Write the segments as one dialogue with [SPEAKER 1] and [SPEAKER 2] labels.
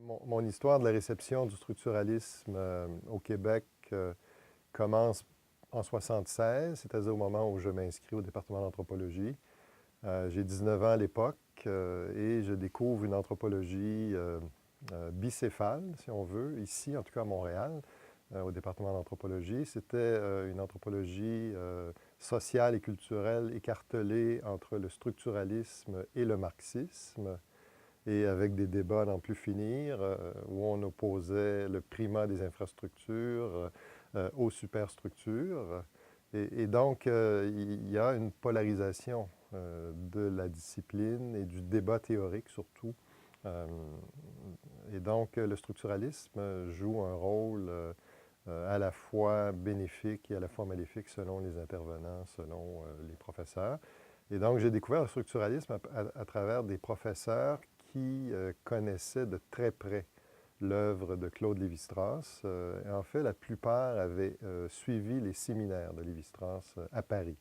[SPEAKER 1] Mon histoire de la réception du structuralisme au Québec commence en 1976, c'est-à-dire au moment où je m'inscris au département d'anthropologie. J'ai 19 ans à l'époque et je découvre une anthropologie bicéphale, si on veut, ici, en tout cas à Montréal, au département d'anthropologie. C'était une anthropologie sociale et culturelle écartelée entre le structuralisme et le marxisme, et avec des débats à n'en plus finir, où on opposait le primat des infrastructures aux superstructures. Et donc, il y a une polarisation de la discipline et du débat théorique surtout. Euh, et donc, le structuralisme joue un rôle à la fois bénéfique et à la fois maléfique selon les intervenants, selon les professeurs. Et donc, j'ai découvert le structuralisme à travers des professeurs qui connaissaient de très près l'œuvre de Claude Lévi-Strauss. Et en fait, la plupart avaient suivi les séminaires de Lévi-Strauss à Paris.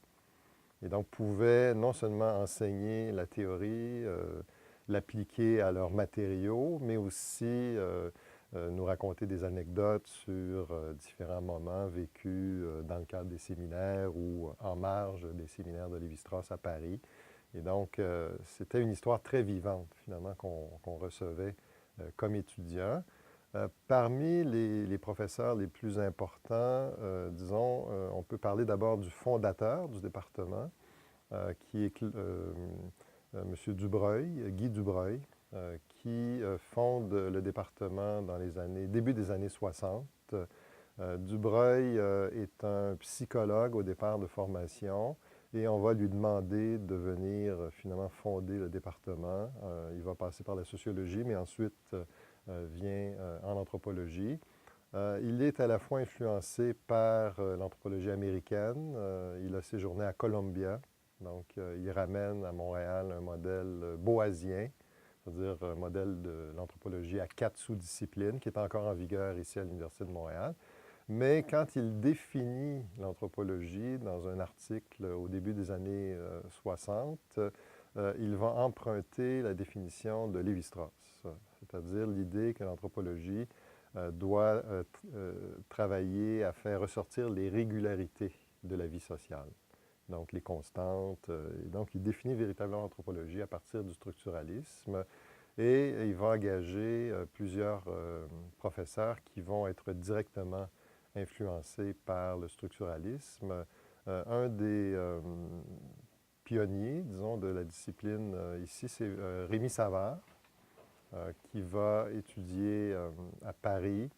[SPEAKER 1] Et donc, pouvaient non seulement enseigner la théorie, l'appliquer à leurs matériaux, mais aussi nous raconter des anecdotes sur différents moments vécus dans le cadre des séminaires ou en marge des séminaires de Lévi-Strauss à Paris. Et donc, c'était une histoire très vivante, finalement, qu'on recevait comme étudiant. Parmi les professeurs les plus importants, disons, on peut parler d'abord du fondateur du département, qui est M. Dubreuil, Guy Dubreuil, qui fonde le département dans les début des années 60. Dubreuil est un psychologue au départ de formation et on va lui demander de venir finalement fonder le département. Il va passer par la sociologie, mais ensuite vient en anthropologie. Il est à la fois influencé par l'anthropologie américaine. Il a séjourné à Columbia. Donc, il ramène à Montréal un modèle boasien, c'est-à-dire un modèle de l'anthropologie à 4 sous-disciplines, qui est encore en vigueur ici à l'Université de Montréal. Mais quand il définit l'anthropologie dans un article au début des années 60, il va emprunter la définition de Lévi-Strauss, c'est-à-dire l'idée que l'anthropologie doit travailler à faire ressortir les régularités de la vie sociale, donc les constantes. Et donc, il définit véritablement l'anthropologie à partir du structuralisme et il va engager plusieurs professeurs qui vont être directement influencés par le structuralisme. Un des pionniers, disons, de la discipline ici, c'est Rémi Savard, qui va étudier à Paris,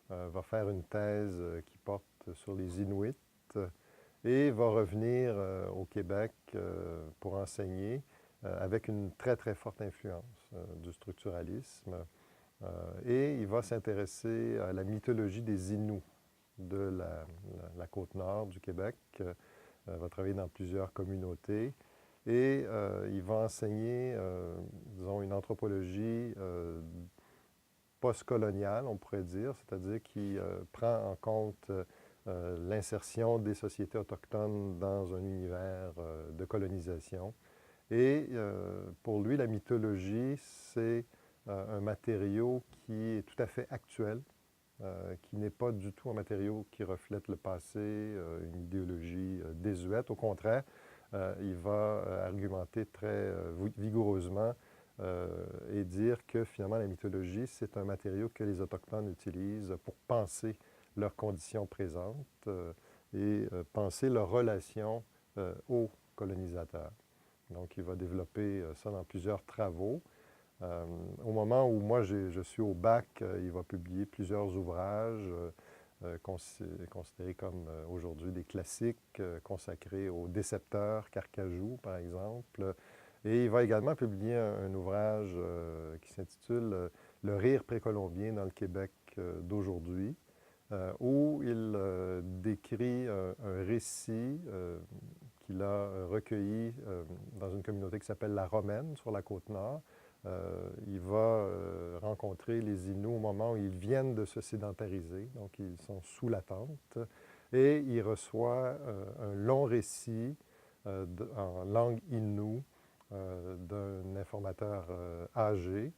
[SPEAKER 1] va faire une thèse qui porte sur les Inuits et va revenir au Québec pour enseigner avec une très, très forte influence du structuralisme. Et il va s'intéresser à la mythologie des Inuits de la côte nord du Québec. Va travailler dans plusieurs communautés. Et il va enseigner, disons, une anthropologie postcoloniale, on pourrait dire, c'est-à-dire qui prend en compte l'insertion des sociétés autochtones dans un univers de colonisation. Et pour lui, la mythologie, c'est un matériau qui est tout à fait actuel, qui n'est pas du tout un matériau qui reflète le passé, une idéologie désuète. Au contraire, il va argumenter très vigoureusement et dire que finalement la mythologie, c'est un matériau que les Autochtones utilisent pour penser leurs conditions présentes et penser leur relation aux colonisateurs. Donc, il va développer ça dans plusieurs travaux. Au moment où moi je suis au bac, il va publier plusieurs ouvrages considérés comme aujourd'hui des classiques consacrés aux décepteurs Carcajou, par exemple. Et il va également publier un ouvrage qui s'intitule Le rire précolombien dans le Québec d'aujourd'hui, où il décrit un récit qu'il a recueilli dans une communauté qui s'appelle la Romaine, sur la côte nord. Il va rencontrer les Inuits au moment où ils viennent de se sédentariser, donc ils sont sous la tente, et il reçoit un long récit en langue Innu d'un informateur âgé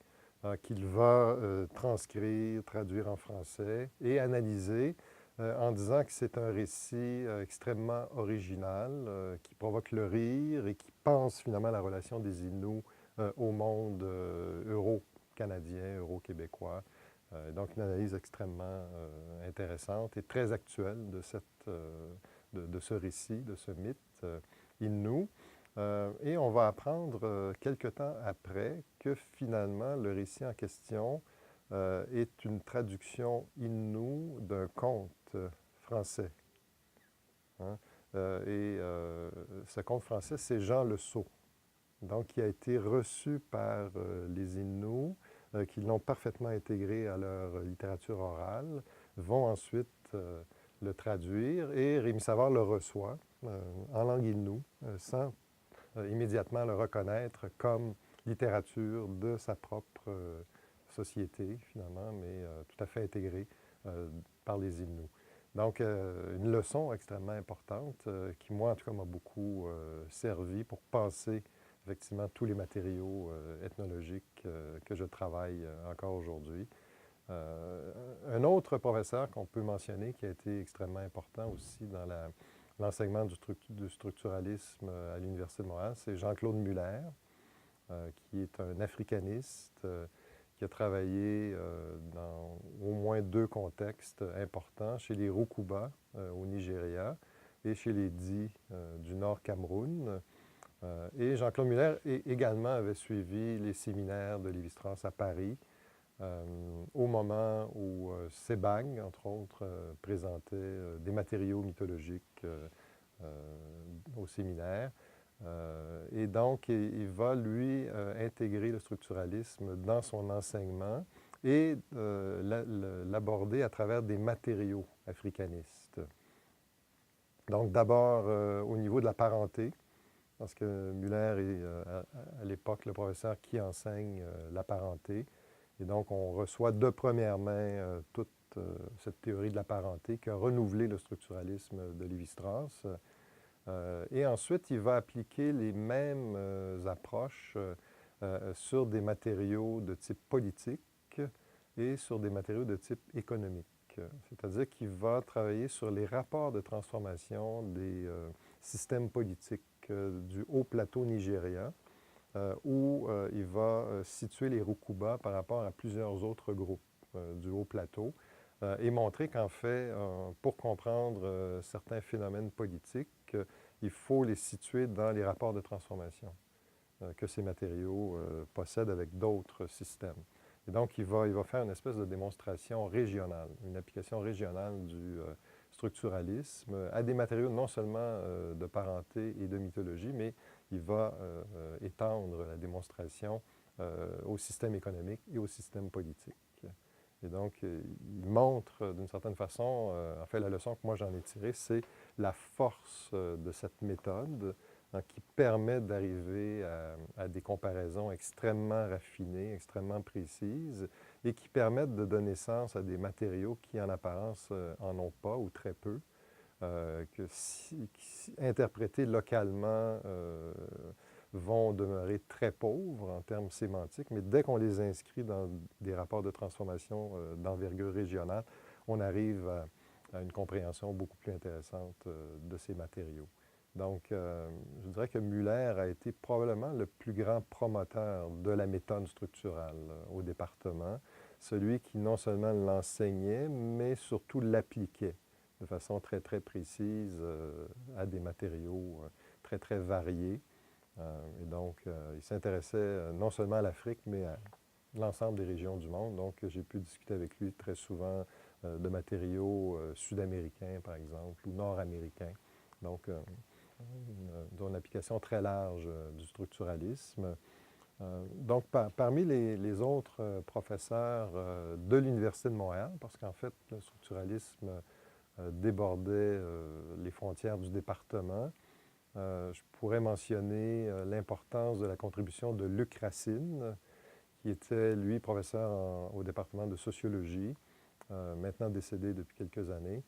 [SPEAKER 1] qu'il va transcrire, traduire en français et analyser en disant que c'est un récit extrêmement original, qui provoque le rire et qui pense finalement la relation des Inuits au monde euro-canadien, euro-québécois. Donc une analyse extrêmement intéressante et très actuelle de ce récit, de ce mythe Innu. Et on va apprendre quelque temps après que finalement le récit en question est une traduction Innu d'un conte français. Hein? Ce conte français, c'est Jean le Sot, donc qui a été reçu par les Inuits, qui l'ont parfaitement intégré à leur littérature orale, vont ensuite le traduire et Rémi Savard le reçoit en langue Innu, sans immédiatement le reconnaître comme littérature de sa propre société, finalement, mais tout à fait intégrée par les Inuits. Donc, une leçon extrêmement importante qui, moi, en tout cas, m'a beaucoup servi pour penser effectivement tous les matériaux ethnologiques que je travaille encore aujourd'hui. Un autre professeur qu'on peut mentionner qui a été extrêmement important aussi dans l'enseignement du structuralisme à l'Université de Montréal, c'est Jean-Claude Muller, qui est un africaniste qui a travaillé dans au moins 2 contextes importants, chez les Rokuba au Nigeria et chez les Di du Nord Cameroun. Et Jean-Claude Muller également avait suivi les séminaires de Lévi-Strauss à Paris au moment où Sebag, entre autres, présentait des matériaux mythologiques au séminaire. Et donc, il va, lui, intégrer le structuralisme dans son enseignement et l'aborder à travers des matériaux africanistes. Donc, d'abord, au niveau de la parenté, parce que Muller est à l'époque le professeur qui enseigne la parenté. Et donc, on reçoit de première main toute cette théorie de la parenté qui a renouvelé le structuralisme de Lévi-Strauss. Et ensuite, il va appliquer les mêmes approches sur des matériaux de type politique et sur des matériaux de type économique. C'est-à-dire qu'il va travailler sur les rapports de transformation des systèmes politiques du haut plateau nigérian, où il va situer les Rokuba par rapport à plusieurs autres groupes du haut plateau et montrer qu'en fait, pour comprendre certains phénomènes politiques, il faut les situer dans les rapports de transformation que ces matériaux possèdent avec d'autres systèmes. Et donc, il va faire une espèce de démonstration régionale, une application régionale du structuralisme à des matériaux non seulement de parenté et de mythologie, mais il va étendre la démonstration au système économique et au système politique. Et donc, il montre d'une certaine façon, en fait, la leçon que moi j'en ai tirée, c'est la force de cette méthode qui permet d'arriver à des comparaisons extrêmement raffinées, extrêmement précises, et qui permettent de donner sens à des matériaux qui, en apparence, en ont pas ou très peu, qui interprétés localement, vont demeurer très pauvres en termes sémantiques, mais dès qu'on les inscrit dans des rapports de transformation d'envergure régionale, on arrive à une compréhension beaucoup plus intéressante de ces matériaux. Donc, je dirais que Muller a été probablement le plus grand promoteur de la méthode structurale au département, celui qui non seulement l'enseignait, mais surtout l'appliquait de façon très, très précise à des matériaux très, très variés. Et donc, il s'intéressait non seulement à l'Afrique, mais à l'ensemble des régions du monde. Donc, j'ai pu discuter avec lui très souvent de matériaux sud-américains, par exemple, ou nord-américains. Donc, une application très large du structuralisme. Donc, parmi les autres professeurs de l'Université de Montréal, parce qu'en fait, le structuralisme débordait les frontières du département, je pourrais mentionner l'importance de la contribution de Luc Racine, qui était, lui, professeur au département de sociologie, maintenant décédé depuis quelques années.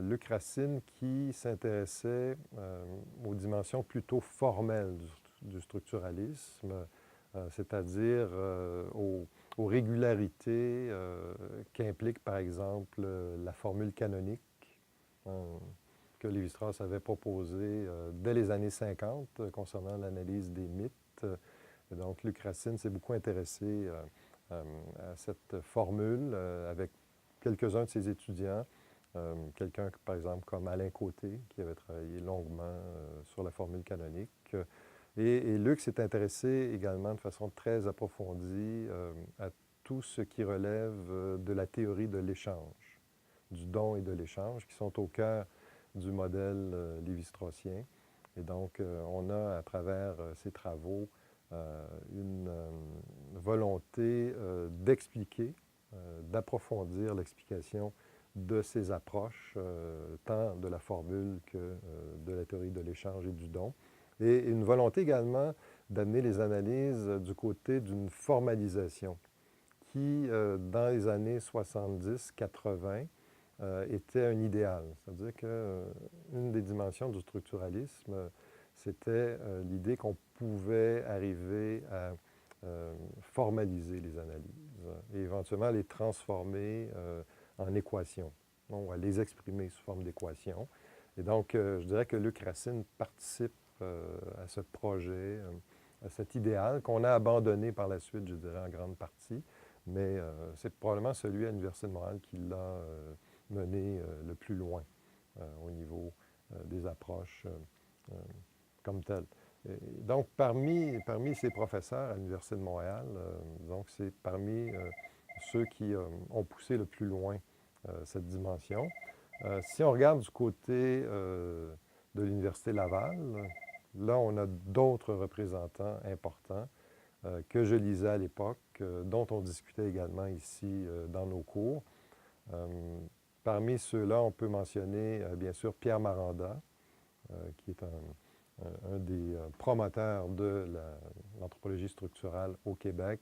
[SPEAKER 1] Luc Racine qui s'intéressait aux dimensions plutôt formelles du structuralisme, c'est-à-dire aux régularités qu'implique, par exemple, la formule canonique que Lévi-Strauss avait proposée dès les années 50 concernant l'analyse des mythes. Et donc, Luc Racine s'est beaucoup intéressé à cette formule avec quelques-uns de ses étudiants. Quelqu'un, par exemple, comme Alain Côté, qui avait travaillé longuement sur la formule canonique. Et Luc s'est intéressé également de façon très approfondie à tout ce qui relève de la théorie de l'échange, du don et de l'échange, qui sont au cœur du modèle lévi-straussien. Et donc, on a, à travers ces travaux, une volonté d'expliquer, d'approfondir l'explication de ces approches, tant de la formule que de la théorie de l'échange et du don. Et une volonté également d'amener les analyses du côté d'une formalisation qui, dans les années 70-80, était un idéal. C'est-à-dire qu'une des dimensions du structuralisme, c'était l'idée qu'on pouvait arriver à formaliser les analyses et éventuellement les transformer en équations, donc à les exprimer sous forme d'équations. Et donc, je dirais que Luc Racine participe à ce projet, à cet idéal qu'on a abandonné par la suite, je dirais, en grande partie. Mais c'est probablement celui à l'Université de Montréal qui l'a mené le plus loin au niveau des approches comme telles. Et donc, parmi ces professeurs à l'Université de Montréal, donc c'est parmi ceux qui ont poussé le plus loin cette dimension. Si on regarde du côté de l'Université Laval, là, on a d'autres représentants importants que je lisais à l'époque, dont on discutait également ici dans nos cours. Parmi ceux-là, on peut mentionner bien sûr Pierre Maranda, qui est un des promoteurs de l'anthropologie structurale au Québec,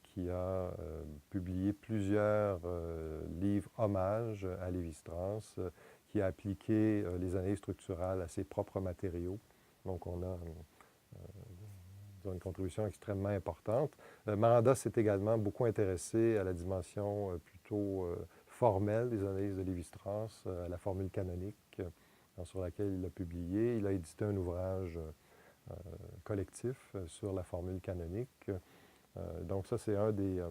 [SPEAKER 1] qui a publié plusieurs livres hommages à Lévi-Strauss, qui a appliqué les analyses structurales à ses propres matériaux. Donc, on a une contribution extrêmement importante. Maranda s'est également beaucoup intéressé à la dimension plutôt formelle des analyses de Lévi-Strauss, à la formule canonique sur laquelle il a publié. Il a édité un ouvrage collectif sur la formule canonique. Donc ça, c'est un des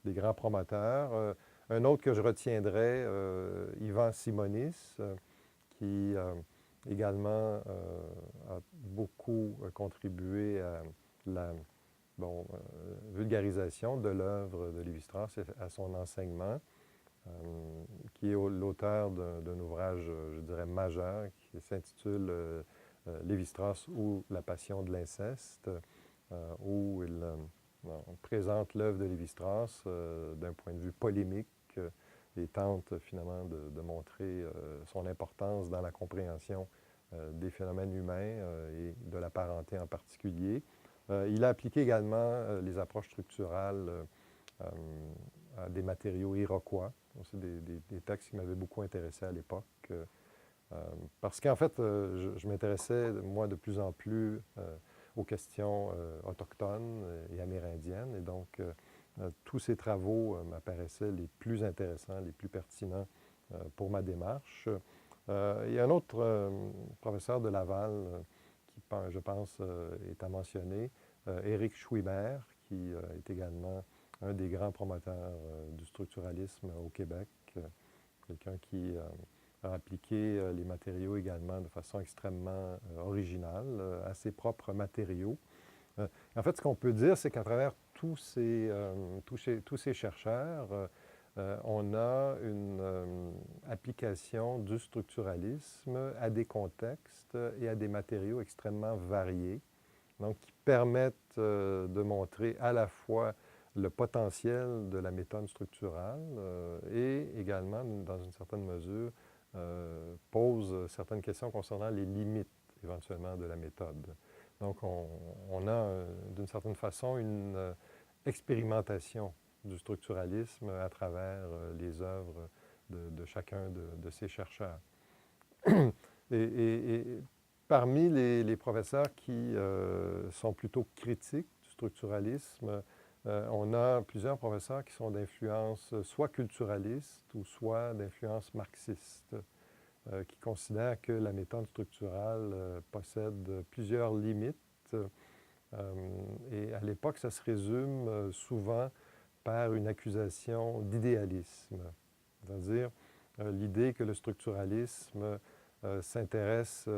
[SPEAKER 1] grands promoteurs. Un autre que je retiendrai, Yvan Simonis, qui également a beaucoup contribué à la vulgarisation de l'œuvre de Lévi-Strauss et à son enseignement, qui est l'auteur d'un ouvrage, je dirais, majeur, qui s'intitule Lévi-Strauss ou la passion de l'inceste, où il présente l'œuvre de Lévi-Strauss d'un point de vue polémique et tente finalement de montrer son importance dans la compréhension des phénomènes humains et de la parenté en particulier. Il a appliqué également les approches structurales à des matériaux iroquois. C'est des textes qui m'avaient beaucoup intéressé à l'époque. Parce qu'en fait, je m'intéressais, moi, de plus en plus aux questions autochtones et amérindiennes. Et donc, tous ces travaux m'apparaissaient les plus intéressants, les plus pertinents pour ma démarche. Il y a un autre professeur de Laval qui, je pense, est à mentionner, Éric Chouinard, qui est également un des grands promoteurs du structuralisme au Québec, quelqu'un qui a appliqué les matériaux également de façon extrêmement originale à ses propres matériaux. En fait, ce qu'on peut dire, c'est qu'à travers tous ces chercheurs, on a une application du structuralisme à des contextes et à des matériaux extrêmement variés, donc qui permettent de montrer à la fois le potentiel de la méthode structurale et également, dans une certaine mesure, pose certaines questions concernant les limites éventuellement de la méthode. Donc, on a d'une certaine façon une expérimentation du structuralisme à travers les œuvres de chacun de ces chercheurs. Et parmi les professeurs qui sont plutôt critiques du structuralisme, on a plusieurs professeurs qui sont d'influence soit culturaliste ou soit d'influence marxiste, qui considèrent que la méthode structurale possède plusieurs limites. Et à l'époque, ça se résume souvent par une accusation d'idéalisme, c'est-à-dire l'idée que le structuralisme s'intéresse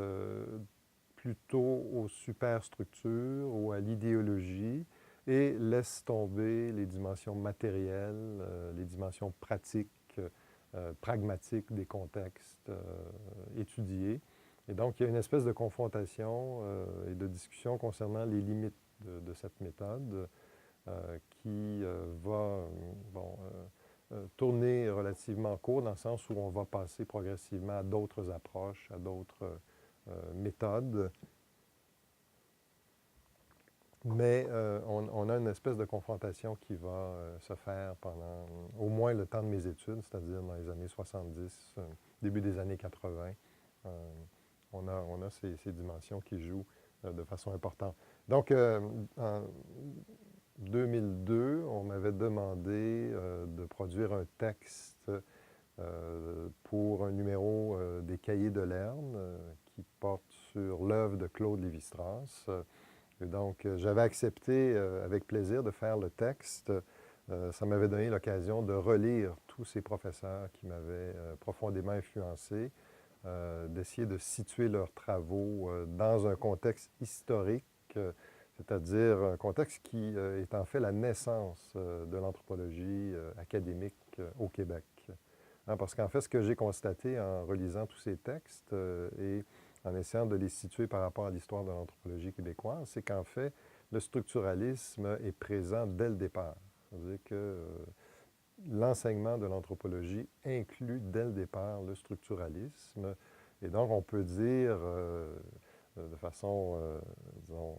[SPEAKER 1] plutôt aux superstructures ou à l'idéologie et laisse tomber les dimensions matérielles, les dimensions pratiques, pragmatiques des contextes étudiés. Et donc, il y a une espèce de confrontation et de discussion concernant les limites de cette méthode qui va tourner relativement court dans le sens où on va passer progressivement à d'autres approches, à d'autres méthodes. Mais on a une espèce de confrontation qui va se faire pendant au moins le temps de mes études, c'est-à-dire dans les années 70, début des années 80. On a ces dimensions qui jouent de façon importante. Donc, en 2002, on m'avait demandé de produire un texte pour un numéro des Cahiers de Lerne qui porte sur l'œuvre de Claude Lévi-Strauss. Et donc, j'avais accepté avec plaisir de faire le texte. Ça m'avait donné l'occasion de relire tous ces professeurs qui m'avaient profondément influencé, d'essayer de situer leurs travaux dans un contexte historique, c'est-à-dire un contexte qui est en fait la naissance de l'anthropologie académique au Québec. Parce qu'en fait, ce que j'ai constaté en relisant tous ces textes et en essayant de les situer par rapport à l'histoire de l'anthropologie québécoise, c'est qu'en fait, le structuralisme est présent dès le départ. C'est-à-dire que l'enseignement de l'anthropologie inclut dès le départ le structuralisme. Et donc, on peut dire de façon, disons,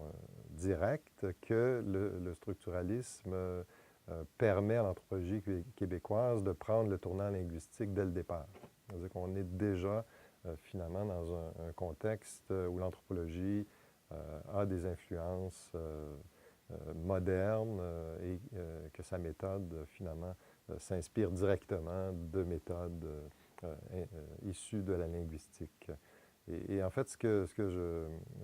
[SPEAKER 1] directe que le structuralisme permet à l'anthropologie québécoise de prendre le tournant linguistique dès le départ. C'est-à-dire qu'on est déjà finalement dans un contexte où l'anthropologie a des influences modernes et que sa méthode finalement s'inspire directement de méthodes issues de la linguistique. Et en fait, ce que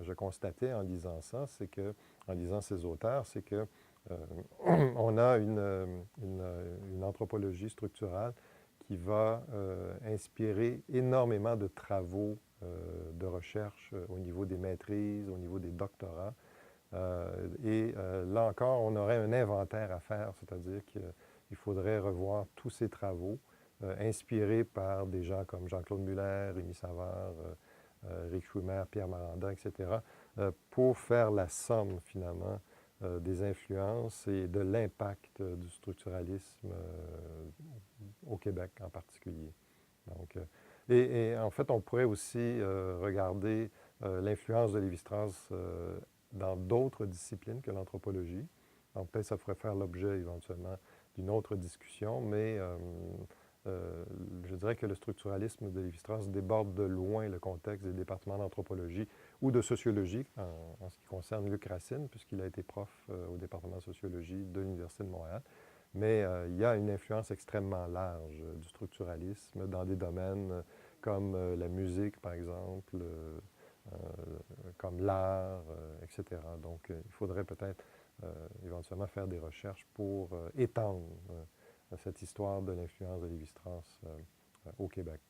[SPEAKER 1] je constatais en lisant ça, c'est que, en lisant ces auteurs, c'est que on a une anthropologie structurale qui va inspirer énormément de travaux de recherche au niveau des maîtrises, au niveau des doctorats. Là encore, on aurait un inventaire à faire, c'est-à-dire qu'il faudrait revoir tous ces travaux inspirés par des gens comme Jean-Claude Muller, Rémi Savard, Rick Schumer, Pierre Maranda, etc., pour faire la somme, finalement, des influences et de l'impact du structuralisme au Québec en particulier. Donc, et en fait, on pourrait aussi regarder l'influence de Lévi-Strauss dans d'autres disciplines que l'anthropologie. Donc, peut-être ça pourrait faire l'objet éventuellement d'une autre discussion, mais je dirais que le structuralisme de Lévi-Strauss déborde de loin le contexte des départements d'anthropologie ou de sociologie, en ce qui concerne Luc Racine, puisqu'il a été prof au département de sociologie de l'Université de Montréal. Mais il y a une influence extrêmement large du structuralisme dans des domaines comme la musique, par exemple, comme l'art, etc. Donc, il faudrait peut-être éventuellement faire des recherches pour étendre cette histoire de l'influence de Lévi-Strauss au Québec.